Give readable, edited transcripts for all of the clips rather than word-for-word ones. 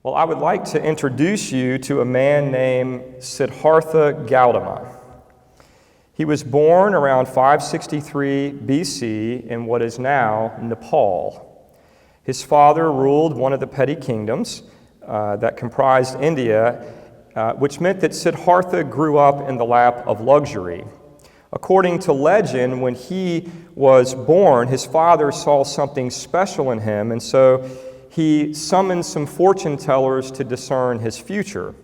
Well, I would like to introduce you to a man named Siddhartha Gautama. He was born around 563 BC in what is now Nepal. His father ruled one of the petty kingdoms that comprised India, which meant that Siddhartha grew up in the lap of luxury. According to legend, when he was born, his father saw something special in him, and so he summoned some fortune tellers to discern his future.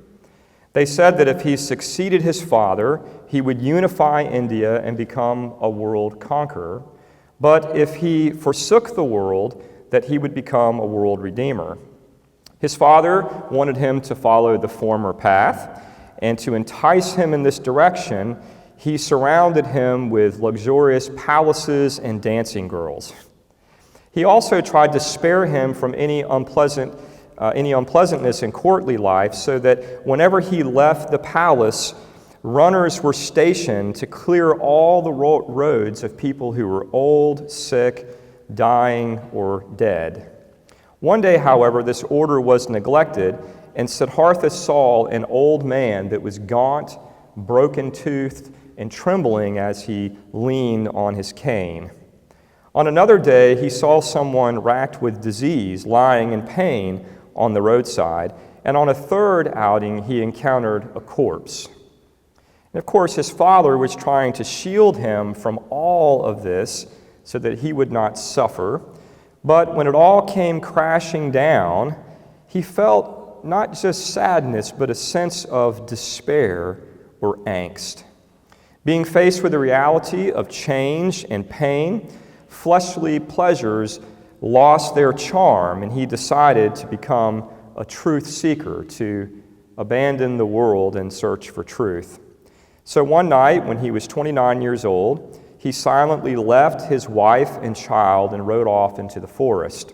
They said that if he succeeded his father, he would unify India and become a world conqueror. But if he forsook the world, that he would become a world redeemer. His father wanted him to follow the former path, and to entice him in this direction, he surrounded him with luxurious palaces and dancing girls. He also tried to spare him from any unpleasantness in courtly life, so that whenever he left the palace, runners were stationed to clear all the roads of people who were old, sick, dying, or dead. One day, however, this order was neglected, and Siddhartha saw an old man that was gaunt, broken-toothed, and trembling as he leaned on his cane. On another day, he saw someone racked with disease, lying in pain on the roadside. And on a third outing, he encountered a corpse. And of course, his father was trying to shield him from all of this so that he would not suffer. But when it all came crashing down, he felt not just sadness, but a sense of despair or angst. Being faced with the reality of change and pain, fleshly pleasures lost their charm, and he decided to become a truth seeker, to abandon the world and search for truth. So one night, when he was 29 years old, he silently left his wife and child and rode off into the forest.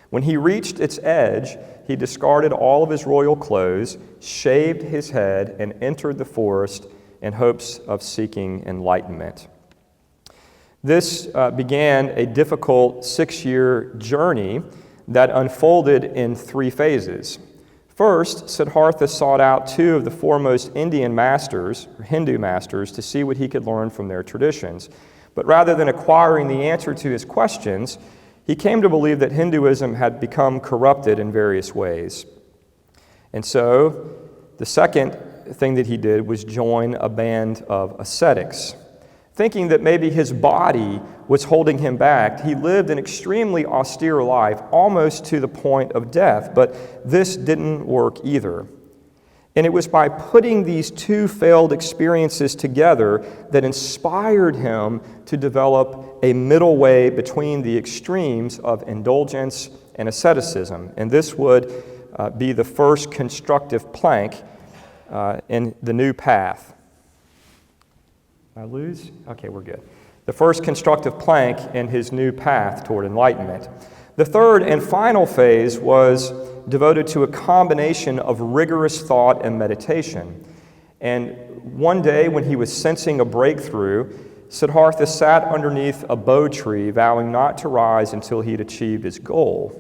When he reached its edge, he discarded all of his royal clothes, shaved his head, and entered the forest in hopes of seeking enlightenment. This began a difficult 6-year journey that unfolded in 3 phases. First, Siddhartha sought out 2 of the foremost Indian masters, or Hindu masters, to see what he could learn from their traditions. But rather than acquiring the answer to his questions, he came to believe that Hinduism had become corrupted in various ways. And so, the second thing that he did was join a band of ascetics. Thinking that maybe his body was holding him back, he lived an extremely austere life, almost to the point of death, but this didn't work either. And it was by putting these 2 failed experiences together that inspired him to develop a middle way between the extremes of indulgence and asceticism. And this would be the first constructive plank in the new path. I lose? Okay, we're good. The first constructive plank in his new path toward enlightenment. The third and final phase was devoted to a combination of rigorous thought and meditation. And one day, when he was sensing a breakthrough, Siddhartha sat underneath a bo tree, vowing not to rise until he had achieved his goal.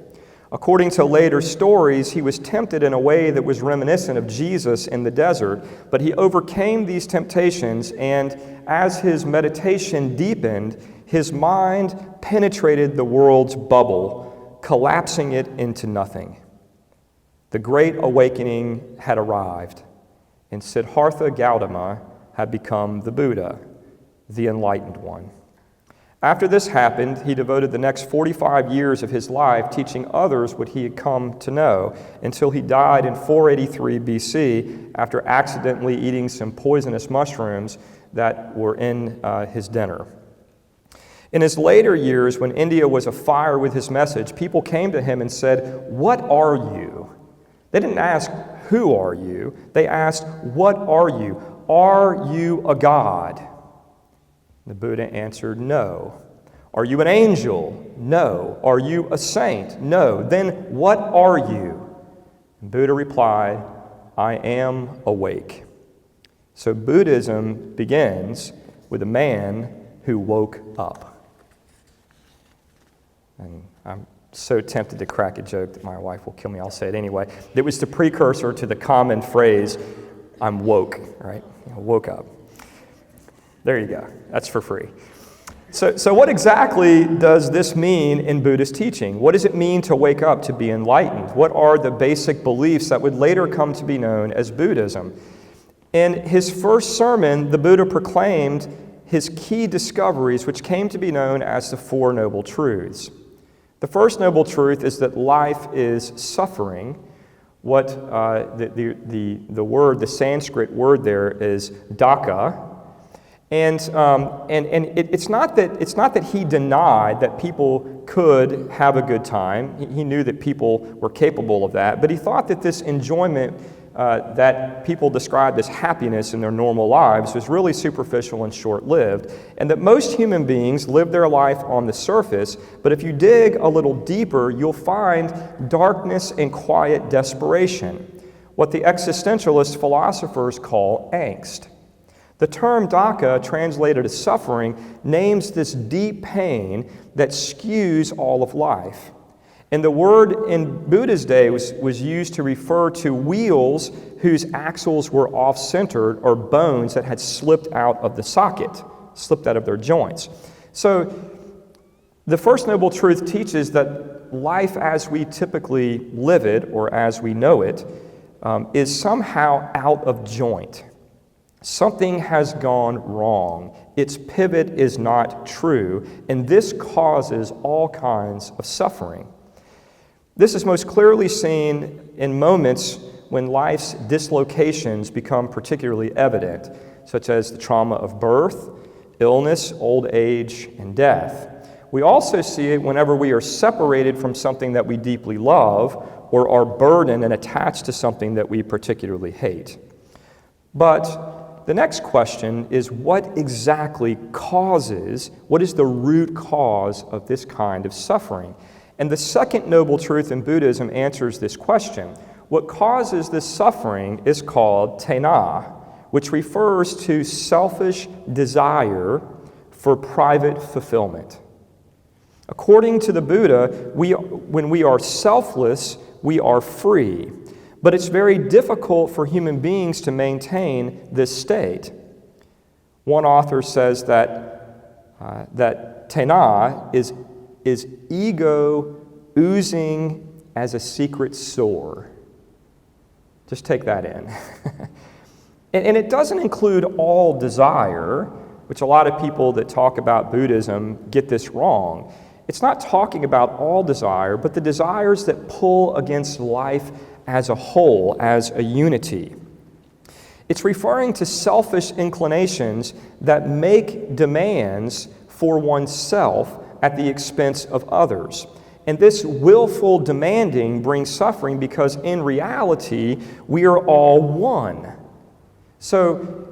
According to later stories, he was tempted in a way that was reminiscent of Jesus in the desert, but he overcame these temptations, and as his meditation deepened, his mind penetrated the world's bubble, collapsing it into nothing. The great awakening had arrived, and Siddhartha Gautama had become the Buddha, the enlightened one. After this happened, he devoted the next 45 years of his life teaching others what he had come to know, until he died in 483 BC after accidentally eating some poisonous mushrooms that were in his dinner. In his later years, when India was afire with his message, people came to him and said, "What are you?" They didn't ask, "Who are you?" They asked, "What are you? Are you a god?" The Buddha answered, "No." "Are you an angel?" "No." "Are you a saint?" "No." "Then what are you?" And Buddha replied, "I am awake." So Buddhism begins with a man who woke up. And I'm so tempted to crack a joke that my wife will kill me. I'll say it anyway. It was the precursor to the common phrase, I'm woke, right? Woke up. There you go. That's for free. So what exactly does this mean in Buddhist teaching? What does it mean to wake up, to be enlightened? What are the basic beliefs that would later come to be known as Buddhism? In his first sermon, the Buddha proclaimed his key discoveries, which came to be known as the Four Noble Truths. The first noble truth is that life is suffering. What the word, the Sanskrit word there is dukkha. And it's not that he denied that people could have a good time. He knew that people were capable of that, but he thought that this enjoyment that people described as happiness in their normal lives was really superficial and short-lived, and that most human beings live their life on the surface, but if you dig a little deeper, you'll find darkness and quiet desperation, what the existentialist philosophers call angst. The term dukkha, translated as suffering, names this deep pain that skews all of life. And the word in Buddha's day was used to refer to wheels whose axles were off-centered, or bones that had slipped out of the socket, slipped out of their joints. So the First Noble Truth teaches that life as we typically live it, or as we know it, is somehow out of joint. Something has gone wrong. Its pivot is not true, and this causes all kinds of suffering. This is most clearly seen in moments when life's dislocations become particularly evident, such as the trauma of birth, illness, old age, and death. We also see it whenever we are separated from something that we deeply love, or are burdened and attached to something that we particularly hate. But the next question is, what exactly causes, what is the root cause of this kind of suffering? And the second noble truth in Buddhism answers this question. What causes this suffering is called tena, which refers to selfish desire for private fulfillment. According to the Buddha, when we are selfless, we are free. But it's very difficult for human beings to maintain this state. One author says that tena is ego oozing as a secret sore. Just take that in. And it doesn't include all desire, which a lot of people that talk about Buddhism get this wrong. It's not talking about all desire, but the desires that pull against life as a whole, as a unity. It's referring to selfish inclinations that make demands for oneself at the expense of others. And this willful demanding brings suffering because in reality, we are all one. So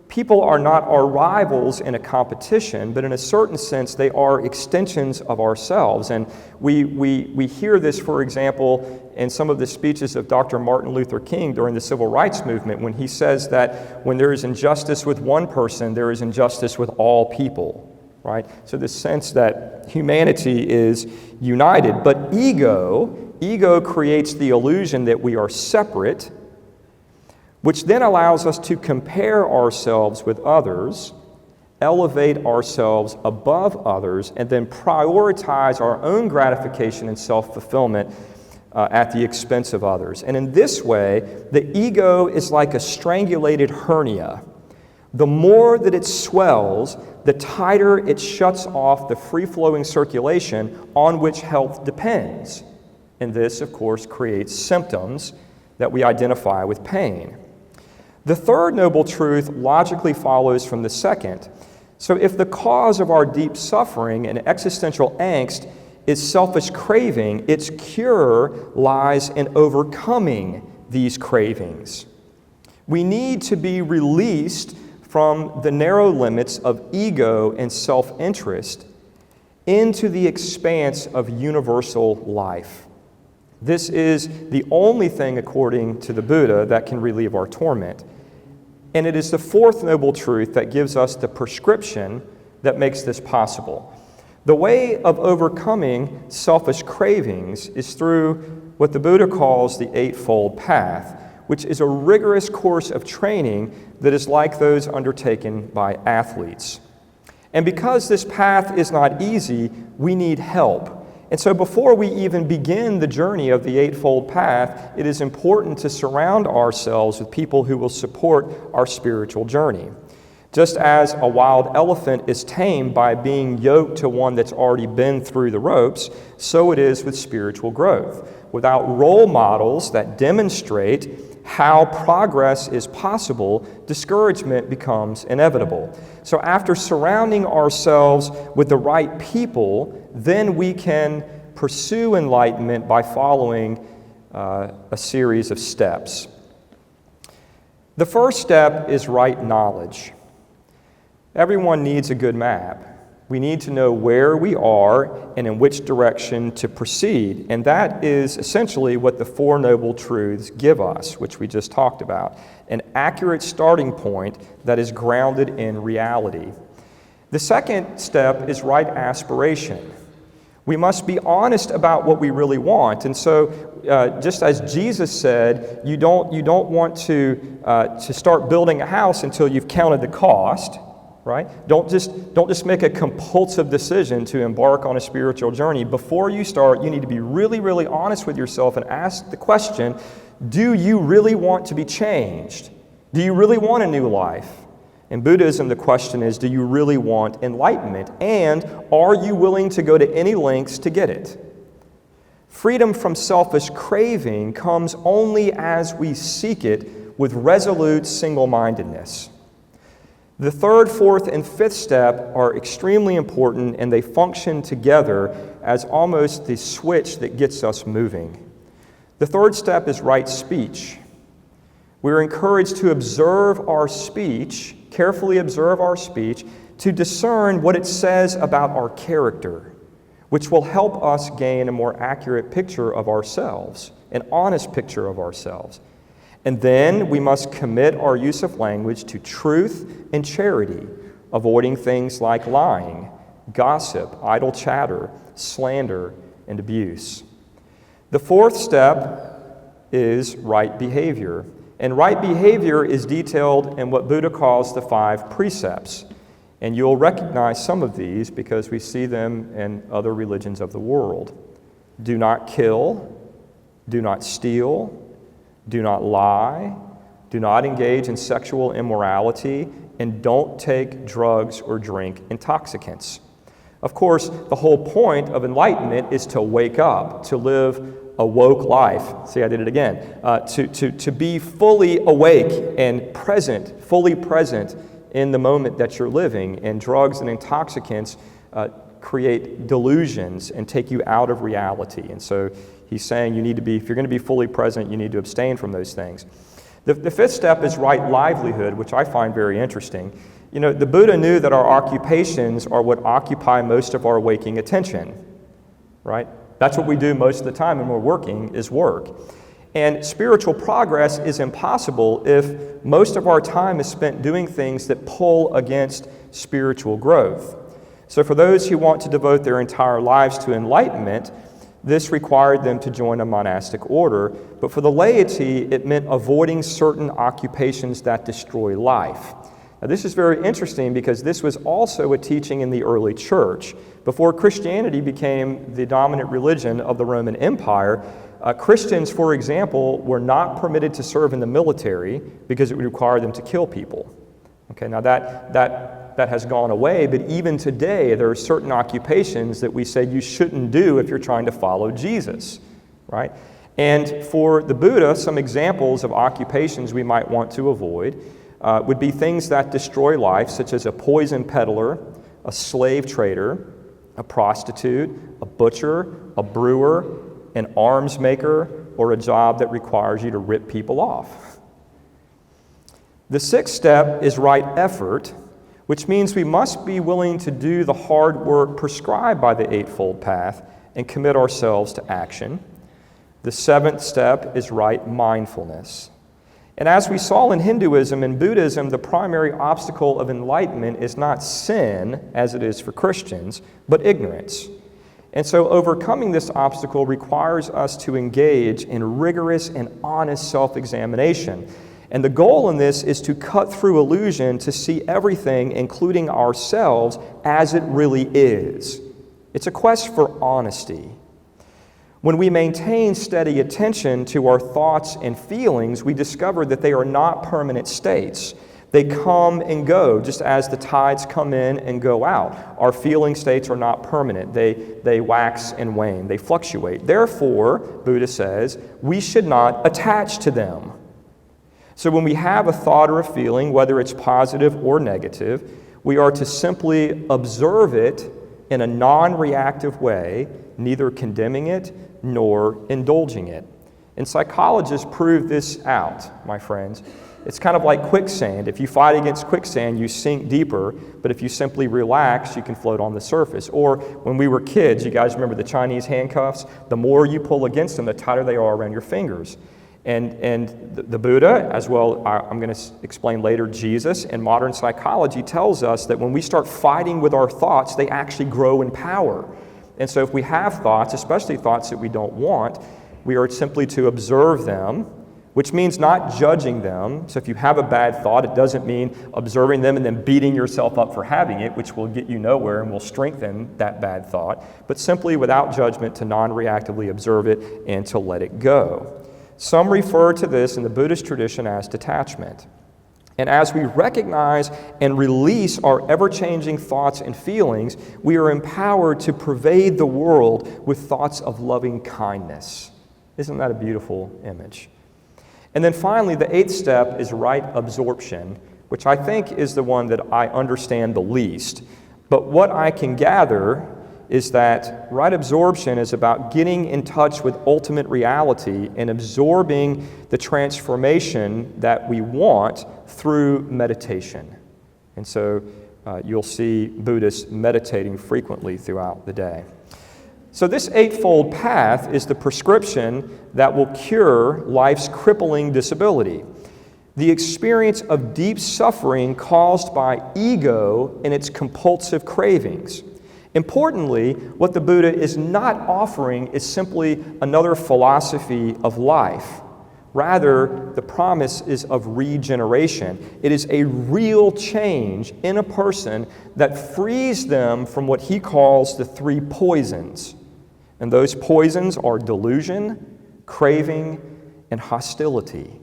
people are not our rivals in a competition, but in a certain sense, they are extensions of ourselves. And we hear this, for example, in some of the speeches of Dr. Martin Luther King during the Civil Rights Movement, when he says that when there is injustice with one person, there is injustice with all people, right? So the sense that humanity is united, but ego creates the illusion that we are separate, which then allows us to compare ourselves with others, elevate ourselves above others, and then prioritize our own gratification and self-fulfillment at the expense of others. And in this way, the ego is like a strangulated hernia. The more that it swells, the tighter it shuts off the free-flowing circulation on which health depends. And this, of course, creates symptoms that we identify with pain. The third noble truth logically follows from the second. So if the cause of our deep suffering and existential angst is selfish craving, its cure lies in overcoming these cravings. We need to be released from the narrow limits of ego and self-interest into the expanse of universal life. This is the only thing, according to the Buddha, that can relieve our torment. And it is the fourth noble truth that gives us the prescription that makes this possible. The way of overcoming selfish cravings is through what the Buddha calls the Eightfold Path, which is a rigorous course of training that is like those undertaken by athletes. And because this path is not easy, we need help. And so before we even begin the journey of the Eightfold Path, it is important to surround ourselves with people who will support our spiritual journey. Just as a wild elephant is tamed by being yoked to one that's already been through the ropes, so it is with spiritual growth. Without role models that demonstrate how progress is possible, discouragement becomes inevitable. So after surrounding ourselves with the right people, then we can pursue enlightenment by following a series of steps. The first step is right knowledge. Everyone needs a good map. We need to know where we are and in which direction to proceed. And that is essentially what the Four Noble Truths give us, which we just talked about. An accurate starting point that is grounded in reality. The second step is right aspiration. We must be honest about what we really want. And so, just as Jesus said, you don't want to start building a house until you've counted the cost. Right? Don't just make a compulsive decision to embark on a spiritual journey. Before you start, you need to be really, really honest with yourself and ask the question, do you really want to be changed? Do you really want a new life? In Buddhism, the question is, do you really want enlightenment? And are you willing to go to any lengths to get it? Freedom from selfish craving comes only as we seek it with resolute single-mindedness. The third, fourth, and fifth step are extremely important, and they function together as almost the switch that gets us moving. The third step is right speech. We're encouraged to observe our speech, carefully observe our speech, to discern what it says about our character, which will help us gain a more accurate picture of ourselves, an honest picture of ourselves. And then we must commit our use of language to truth and charity, avoiding things like lying, gossip, idle chatter, slander, and abuse. The fourth step is right behavior. And right behavior is detailed in what Buddha calls the 5 precepts. And you'll recognize some of these because we see them in other religions of the world. Do not kill, do not steal, do not lie, do not engage in sexual immorality, and don't take drugs or drink intoxicants. Of course, the whole point of enlightenment is to wake up, to live a woke life. See, I did it again. To be fully awake and present, fully present in the moment that you're living. And drugs and intoxicants create delusions and take you out of reality. And so he's saying you need to be, if you're going to be fully present, you need to abstain from those things. The fifth step is right livelihood, which I find very interesting. You know, the Buddha knew that our occupations are what occupy most of our waking attention, right? That's what we do most of the time when we're working, is work. And spiritual progress is impossible if most of our time is spent doing things that pull against spiritual growth. So for those who want to devote their entire lives to enlightenment, this required them to join a monastic order, but for the laity, it meant avoiding certain occupations that destroy life. Now, this is very interesting because this was also a teaching in the early church. Before Christianity became the dominant religion of the Roman Empire, Christians, for example, were not permitted to serve in the military because it would require them to kill people. Okay, now that has gone away, but even today there are certain occupations that we say you shouldn't do if you're trying to follow Jesus, right? And for the Buddha, some examples of occupations we might want to avoid would be things that destroy life, such as a poison peddler, a slave trader, a prostitute, a butcher, a brewer, an arms maker, or a job that requires you to rip people off. The sixth step is right effort, which means we must be willing to do the hard work prescribed by the Eightfold Path and commit ourselves to action. The seventh step is right mindfulness. And as we saw in Hinduism and Buddhism, the primary obstacle of enlightenment is not sin, as it is for Christians, but ignorance. And so overcoming this obstacle requires us to engage in rigorous and honest self-examination. And the goal in this is to cut through illusion to see everything, including ourselves, as it really is. It's a quest for honesty. When we maintain steady attention to our thoughts and feelings, we discover that they are not permanent states. They come and go, just as the tides come in and go out. Our feeling states are not permanent. They wax and wane. They fluctuate. Therefore, Buddha says, we should not attach to them. So when we have a thought or a feeling, whether it's positive or negative, we are to simply observe it in a non-reactive way, neither condemning it nor indulging it. And psychologists prove this out, my friends. It's kind of like quicksand. If you fight against quicksand, you sink deeper, but if you simply relax, you can float on the surface. Or when we were kids, you guys remember the Chinese handcuffs? The more you pull against them, the tighter they are around your fingers. And the Buddha, as well, I'm going to explain later, Jesus, and modern psychology tells us that when we start fighting with our thoughts, they actually grow in power. And so if we have thoughts, especially thoughts that we don't want, we are simply to observe them, which means not judging them. So if you have a bad thought, it doesn't mean observing them and then beating yourself up for having it, which will get you nowhere and will strengthen that bad thought, but simply without judgment to non-reactively observe it and to let it go. Some refer to this in the Buddhist tradition as detachment. And as we recognize and release our ever-changing thoughts and feelings, we are empowered to pervade the world with thoughts of loving kindness. Isn't that a beautiful image? And then finally, the eighth step is right absorption, which I think is the one that I understand the least. But what I can gather is that right absorption is about getting in touch with ultimate reality and absorbing the transformation that we want through meditation. And so you'll see Buddhists meditating frequently throughout the day. So this eightfold path is the prescription that will cure life's crippling disability, the experience of deep suffering caused by ego and its compulsive cravings. Importantly, what the Buddha is not offering is simply another philosophy of life. Rather, the promise is of regeneration. It is a real change in a person that frees them from what he calls the three poisons. And those poisons are delusion, craving, and hostility.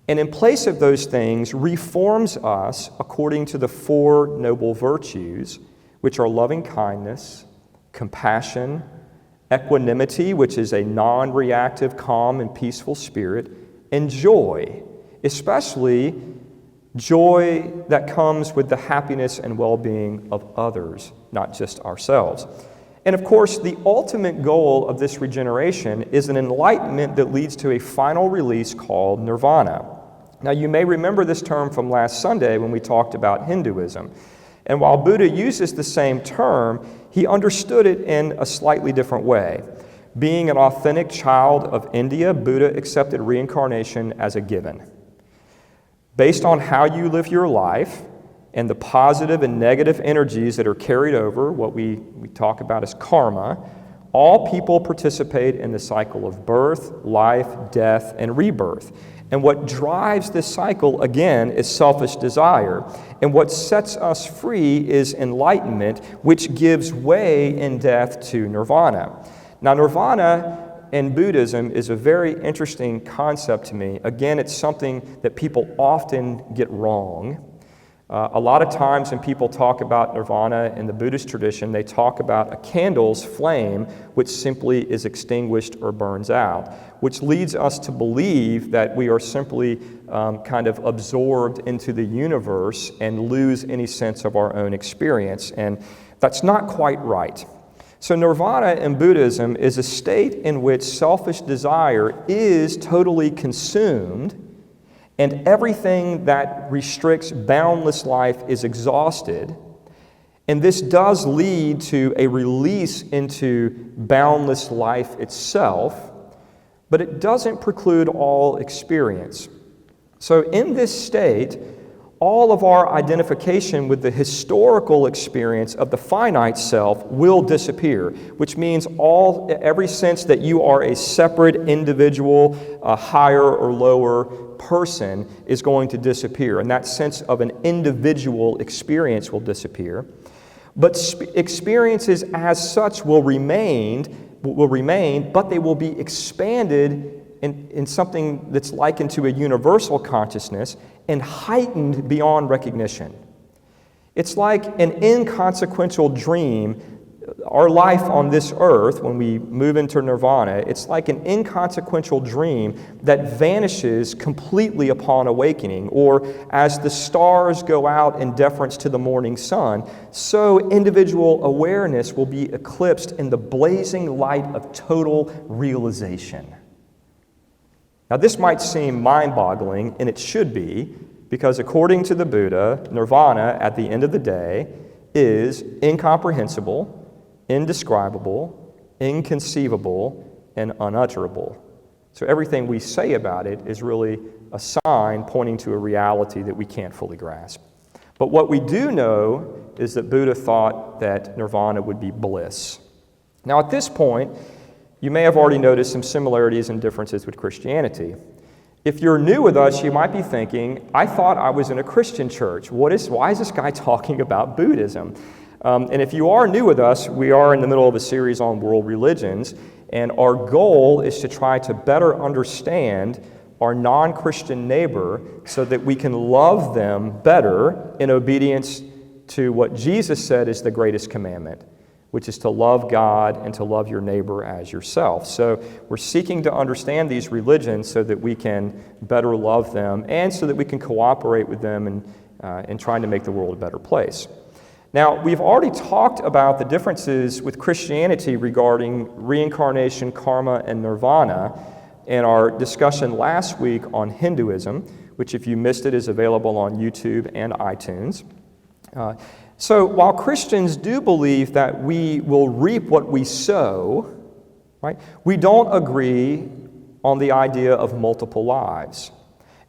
And in place of those things, reforms us according to the four noble virtues, which are loving kindness, compassion, equanimity, which is a non-reactive, calm, and peaceful spirit, and joy, especially joy that comes with the happiness and well-being of others, not just ourselves. And of course, the ultimate goal of this regeneration is an enlightenment that leads to a final release called nirvana. Now, you may remember this term from last Sunday when we talked about Hinduism. And while Buddha uses the same term, he understood it in a slightly different way. Being an authentic child of India, Buddha accepted reincarnation as a given. Based on how you live your life and the positive and negative energies that are carried over, what we talk about as karma, all people participate in the cycle of birth, life, death, and rebirth. And what drives this cycle, again, is selfish desire. And what sets us free is enlightenment, which gives way in death to nirvana. Now, nirvana in Buddhism is a very interesting concept to me. Again, it's something that people often get wrong. A lot of times when people talk about nirvana in the Buddhist tradition, they talk about a candle's flame which simply is extinguished or burns out, which leads us to believe that we are simply kind of absorbed into the universe and lose any sense of our own experience. And that's not quite right. So nirvana in Buddhism is a state in which selfish desire is totally consumed and everything that restricts boundless life is exhausted. And this does lead to a release into boundless life itself, but it doesn't preclude all experience. So in this state, all of our identification with the historical experience of the finite self will disappear, which means every sense that you are a separate individual, a higher or lower person is going to disappear, and that sense of an individual experience will disappear. But experiences as such will remain, but they will be expanded in something that's likened to a universal consciousness and heightened beyond recognition. It's like an inconsequential dream. Our life on this earth, when we move into nirvana, it's like an inconsequential dream that vanishes completely upon awakening. Or as the stars go out in deference to the morning sun, so individual awareness will be eclipsed in the blazing light of total realization. Now, this might seem mind-boggling, and it should be, because according to the Buddha, nirvana, at the end of the day, is incomprehensible, indescribable, inconceivable, and unutterable. So everything we say about it is really a sign pointing to a reality that we can't fully grasp. But what we do know is that Buddha thought that nirvana would be bliss. Now, at this point, you may have already noticed some similarities and differences with Christianity. If you're new with us, you might be thinking, I thought I was in a Christian church. Why is this guy talking about Buddhism? And if you are new with us, we are in the middle of a series on world religions, and our goal is to try to better understand our non-Christian neighbor so that we can love them better in obedience to what Jesus said is the greatest commandment, which is to love God and to love your neighbor as yourself. So we're seeking to understand these religions so that we can better love them and so that we can cooperate with them in trying to make the world a better place. Now, we've already talked about the differences with Christianity regarding reincarnation, karma, and nirvana in our discussion last week on Hinduism, which, if you missed it, is available on YouTube and iTunes. So while Christians do believe that we will reap what we sow, right, we don't agree on the idea of multiple lives.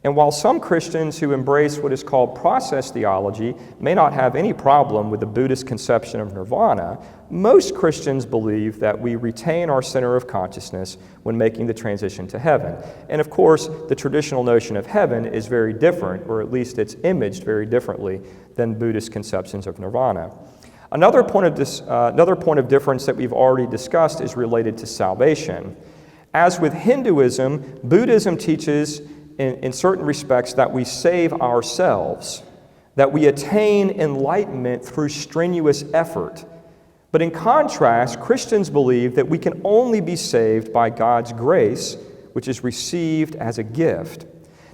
And while some Christians who embrace what is called process theology may not have any problem with the Buddhist conception of nirvana, most Christians believe that we retain our center of consciousness when making the transition to heaven. And of course, the traditional notion of heaven is very different, or at least it's imaged very differently than Buddhist conceptions of nirvana. Another point of difference that we've already discussed is related to salvation. As with Hinduism, Buddhism teaches in certain respects that we save ourselves, that we attain enlightenment through strenuous effort. But in contrast, Christians believe that we can only be saved by God's grace, which is received as a gift.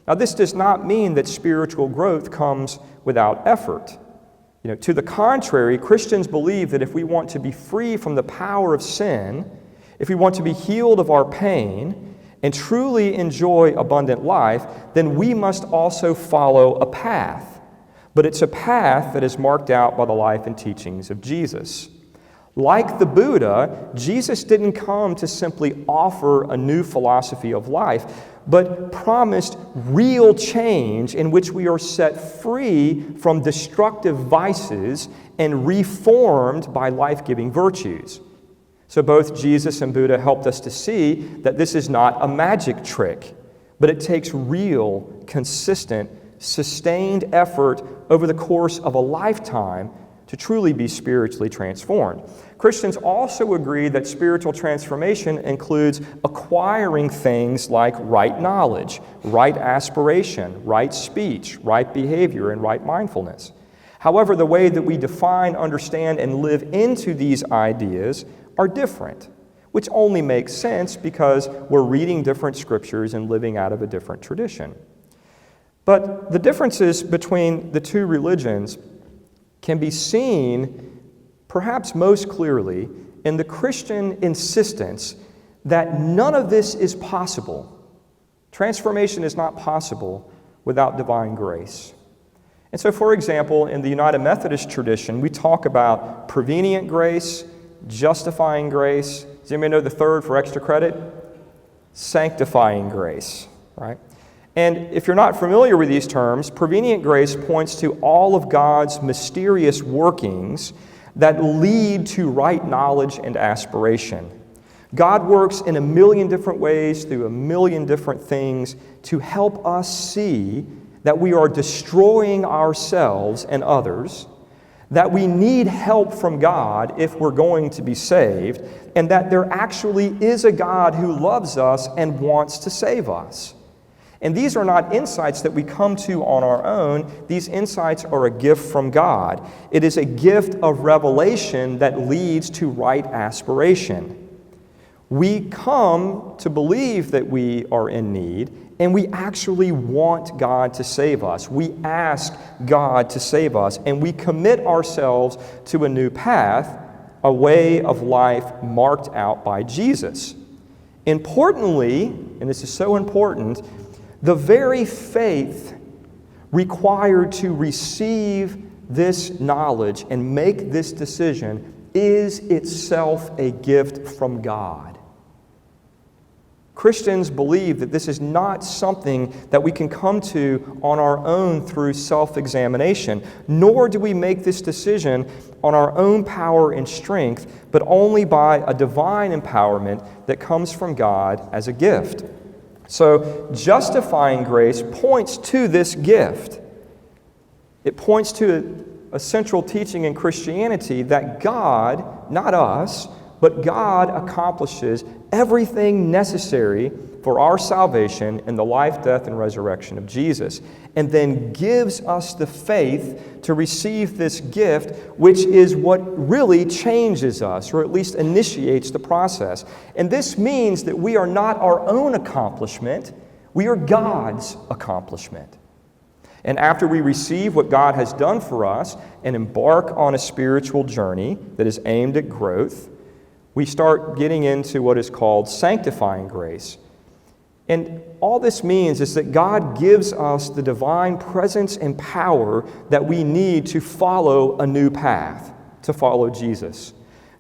Now, this does not mean that spiritual growth comes without effort. To the contrary, Christians believe that if we want to be free from the power of sin, if we want to be healed of our pain, and truly enjoy abundant life, then we must also follow a path. But it's a path that is marked out by the life and teachings of Jesus. Like the Buddha, Jesus didn't come to simply offer a new philosophy of life, but promised real change in which we are set free from destructive vices and reformed by life-giving virtues. So both Jesus and Buddha helped us to see that this is not a magic trick, but it takes real, consistent, sustained effort over the course of a lifetime to truly be spiritually transformed. Christians also agree that spiritual transformation includes acquiring things like right knowledge, right aspiration, right speech, right behavior, and right mindfulness. However, the way that we define, understand, and live into these ideas are different, which only makes sense because we're reading different scriptures and living out of a different tradition. But the differences between the two religions can be seen perhaps most clearly in the Christian insistence that none of this is possible. Transformation is not possible without divine grace. And so, for example, in the United Methodist tradition, we talk about prevenient grace, justifying grace. Does anybody know the third for extra credit? Sanctifying grace, right? And if you're not familiar with these terms, prevenient grace points to all of God's mysterious workings that lead to right knowledge and aspiration. God works in a million different ways through a million different things to help us see that we are destroying ourselves and others, that we need help from God if we're going to be saved, and that there actually is a God who loves us and wants to save us. And these are not insights that we come to on our own. These insights are a gift from God. It is a gift of revelation that leads to right aspiration. We come to believe that we are in need, and we actually want God to save us. We ask God to save us, and we commit ourselves to a new path, a way of life marked out by Jesus. Importantly, and this is so important, the very faith required to receive this knowledge and make this decision is itself a gift from God. Christians believe that this is not something that we can come to on our own through self-examination, nor do we make this decision on our own power and strength, but only by a divine empowerment that comes from God as a gift. So, justifying grace points to this gift. It points to a central teaching in Christianity that God, not us, but God accomplishes everything necessary for our salvation in the life, death, and resurrection of Jesus, and then gives us the faith to receive this gift, which is what really changes us, or at least initiates the process. And this means that we are not our own accomplishment, we are God's accomplishment. And after we receive what God has done for us and embark on a spiritual journey that is aimed at growth, we start getting into what is called sanctifying grace. And all this means is that God gives us the divine presence and power that we need to follow a new path, to follow Jesus.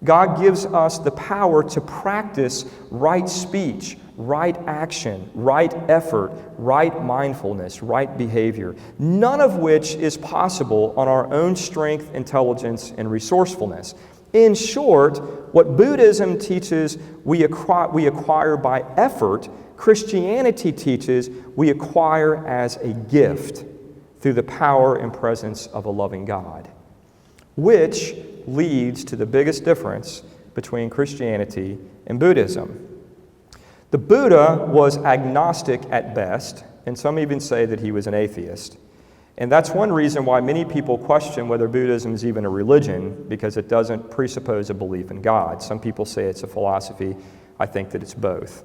God gives us the power to practice right speech, right action, right effort, right mindfulness, right behavior, none of which is possible on our own strength, intelligence, and resourcefulness. In short, what Buddhism teaches we acquire by effort, Christianity teaches we acquire as a gift through the power and presence of a loving God, which leads to the biggest difference between Christianity and Buddhism. The Buddha was agnostic at best, and some even say that he was an atheist. And that's one reason why many people question whether Buddhism is even a religion, because it doesn't presuppose a belief in God. Some people say it's a philosophy. I think that it's both.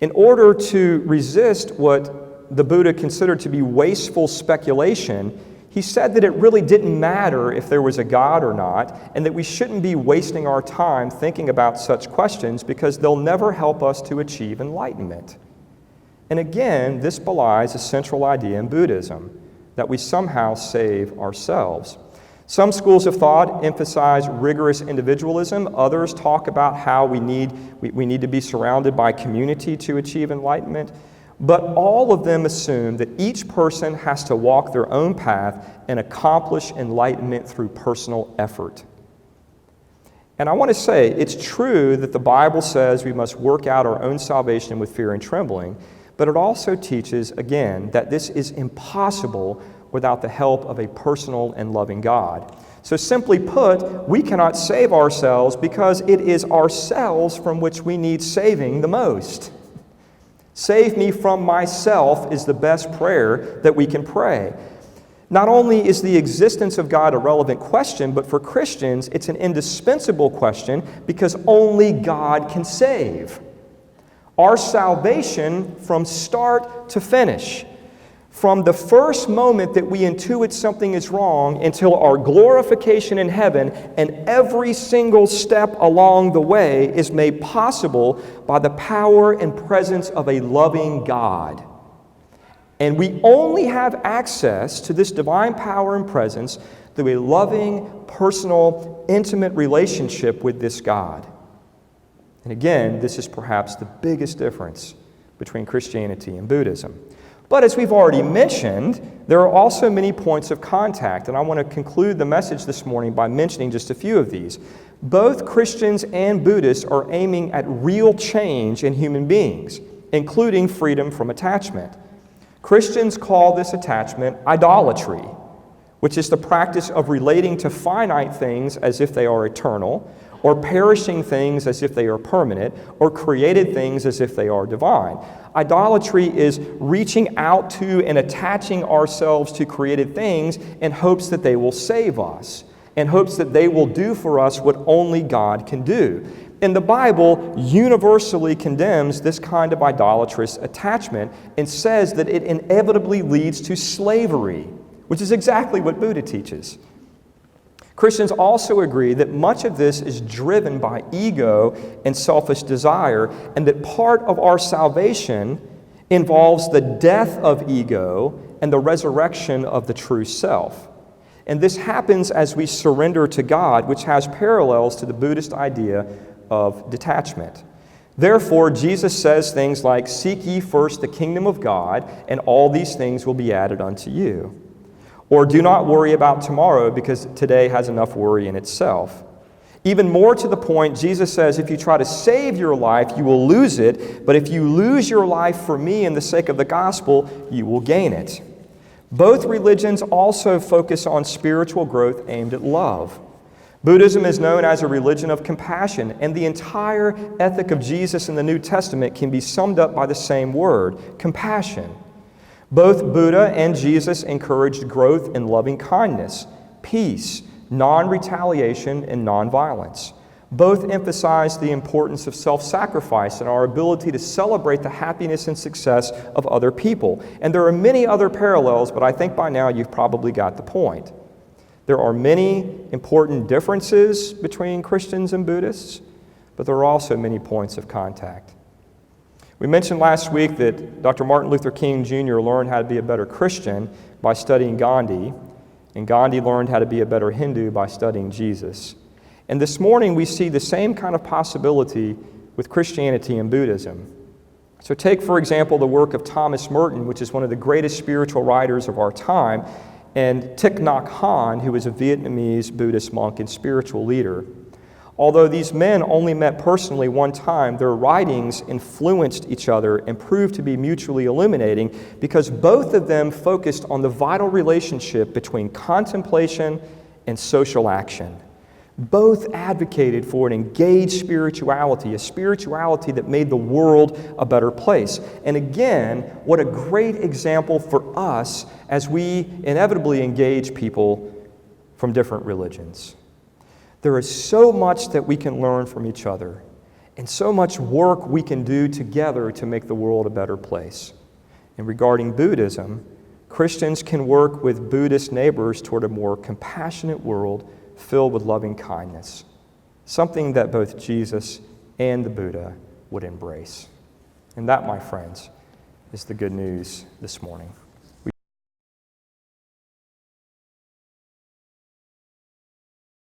In order to resist what the Buddha considered to be wasteful speculation, he said that it really didn't matter if there was a God or not, and that we shouldn't be wasting our time thinking about such questions because they'll never help us to achieve enlightenment. And again, this belies a central idea in Buddhism, that we somehow save ourselves. Some schools of thought emphasize rigorous individualism. Others talk about how we need to be surrounded by community to achieve enlightenment. But all of them assume that each person has to walk their own path and accomplish enlightenment through personal effort. And I want to say, it's true that the Bible says we must work out our own salvation with fear and trembling, but it also teaches, again, that this is impossible without the help of a personal and loving God. So simply put, we cannot save ourselves because it is ourselves from which we need saving the most. Save me from myself is the best prayer that we can pray. Not only is the existence of God a relevant question, but for Christians, it's an indispensable question because only God can save. Our salvation from start to finish, from the first moment that we intuit something is wrong until our glorification in heaven, and every single step along the way is made possible by the power and presence of a loving God. And we only have access to this divine power and presence through a loving, personal, intimate relationship with this God. And again, this is perhaps the biggest difference between Christianity and Buddhism. But as we've already mentioned, there are also many points of contact, and I want to conclude the message this morning by mentioning just a few of these. Both Christians and Buddhists are aiming at real change in human beings, including freedom from attachment. Christians call this attachment idolatry, which is the practice of relating to finite things as if they are eternal, or perishing things as if they are permanent, or created things as if they are divine. Idolatry is reaching out to and attaching ourselves to created things in hopes that they will save us, in hopes that they will do for us what only God can do. And the Bible universally condemns this kind of idolatrous attachment and says that it inevitably leads to slavery, which is exactly what Buddha teaches. Christians also agree that much of this is driven by ego and selfish desire, and that part of our salvation involves the death of ego and the resurrection of the true self. And this happens as we surrender to God, which has parallels to the Buddhist idea of detachment. Therefore, Jesus says things like, "Seek ye first the kingdom of God, and all these things will be added unto you." Or, "Do not worry about tomorrow, because today has enough worry in itself." Even more to the point, Jesus says, if you try to save your life, you will lose it, but if you lose your life for me and the sake of the gospel, you will gain it. Both religions also focus on spiritual growth aimed at love. Buddhism is known as a religion of compassion, and the entire ethic of Jesus in the New Testament can be summed up by the same word, compassion. Both Buddha and Jesus encouraged growth in loving kindness, peace, non-retaliation, and non-violence. Both emphasized the importance of self-sacrifice and our ability to celebrate the happiness and success of other people. And there are many other parallels, but I think by now you've probably got the point. There are many important differences between Christians and Buddhists, but there are also many points of contact. We mentioned last week that Dr. Martin Luther King Jr. learned how to be a better Christian by studying Gandhi, and Gandhi learned how to be a better Hindu by studying Jesus. And this morning we see the same kind of possibility with Christianity and Buddhism. So take, for example, the work of Thomas Merton, which is one of the greatest spiritual writers of our time, and Thich Nhat Hanh, who is a Vietnamese Buddhist monk and spiritual leader. Although these men only met personally one time, their writings influenced each other and proved to be mutually illuminating because both of them focused on the vital relationship between contemplation and social action. Both advocated for an engaged spirituality, a spirituality that made the world a better place. And again, what a great example for us as we inevitably engage people from different religions. There is so much that we can learn from each other, and so much work we can do together to make the world a better place. And regarding Buddhism, Christians can work with Buddhist neighbors toward a more compassionate world filled with loving kindness, something that both Jesus and the Buddha would embrace. And that, my friends, is the good news this morning.